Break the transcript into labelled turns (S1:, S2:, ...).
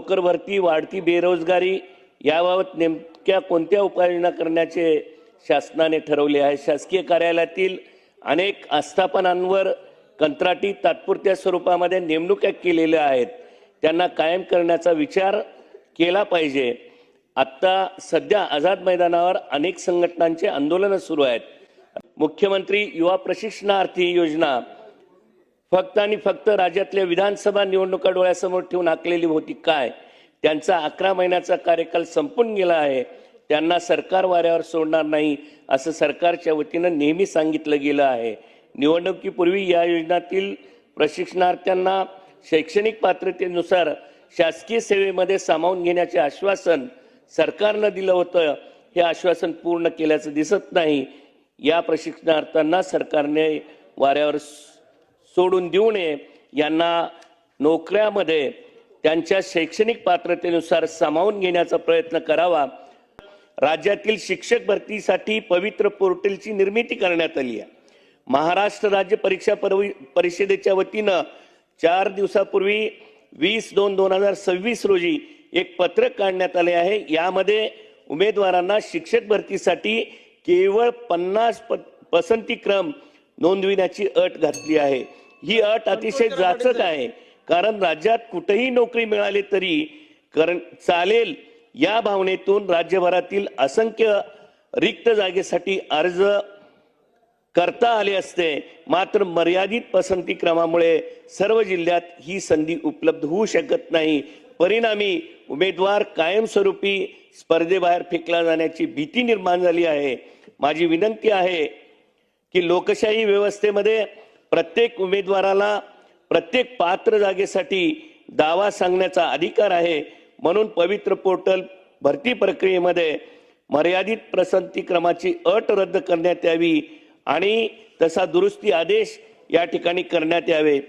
S1: नोकर भरती, वाढती बेरोजगारी याबाबत नेमक्या कोणत्या उपाययोजना करण्याचे शासनाने ठरवले आहे? शासकीय कार्यालयातील अनेक आस्थापनांवर कंत्राटी तात्पुरत्या स्वरूपामध्ये नेमणुका केलेल्या आहेत, त्यांना कायम करण्याचा विचार केला पाहिजे। आता सध्या आझाद मैदानावर अनेक संघटनांचे आंदोलन सुरू आहेत। मुख्यमंत्री युवा प्रशिक्षणार्थी योजना फक्त आणि फक्त राज्यातल्या विधानसभा निवडणुका डोळ्यासमोर ठेवून आखलेली होती काय? त्यांचा 11 महिन्याचा कार्यकाल संपून गेला आहे, त्यांना सरकार वाऱ्यावर सोडणार नाही असं सरकारच्या वतीनं नेहमी सांगितलं गेलं आहे। निवडणुकीपूर्वी या योजनेतील प्रशिक्षणार्थ्यांना शैक्षणिक पात्रतेनुसार शासकीय सेवेमध्ये सामावून घेण्याचे आश्वासन सरकारनं दिलं होतं, हे आश्वासन पूर्ण केल्याचं दिसत नाही। या प्रशिक्षणार्थ्यांना सरकारने वाऱ्यावर सोडून देऊ नये, यांना नोकऱ्यामध्ये त्यांच्या शैक्षणिक पात्रतेनुसार सामावून घेण्याचा प्रयत्न करावा। राज्यातील शिक्षक भरतीसाठी पवित्र पोर्टलची निर्मिती करण्यात आली आहे। महाराष्ट्र राज्य परीक्षा परिषदेच्या वतीनं 4 दिवसापूर्वी 20/2/2026 रोजी एक पत्रक काढण्यात आले आहे। यामध्ये उमेदवारांना शिक्षक भरतीसाठी केवळ 50 पसंतीक्रम नोंदविण्याची अट घातली आहे। ही अट अतिशय जाचक आहे, कारण राज्यात कुठेही नोकरी मिळाली तरी चालेल या भावनेतून राज्यभरातील असंख्य रिक्त जागेसाठी अर्ज करता आले असते, मात्र मर्यादित पसंतीक्रमामुळे सर्व जिल्ह्यात ही संधी उपलब्ध होऊ शकत नाही। परिणामी उमेदवार कायमस्वरूपी स्पर्धेबाहेर फेकला जाण्याची भीती निर्माण झाली आहे। माझी विनंती आहे की लोकशाही व्यवस्थेमध्ये प्रत्येक उमेदवाराला प्रत्येक पात्र जागेसाठी दावा सांगण्याचा अधिकार आहे, म्हणून पवित्र पोर्टल भरती प्रक्रियेमध्ये मर्यादित पसंतीक्रमाची अट रद्द करण्यात यावी आणि तसा दुरुस्ती आदेश या ठिकाणी करण्यात यावे।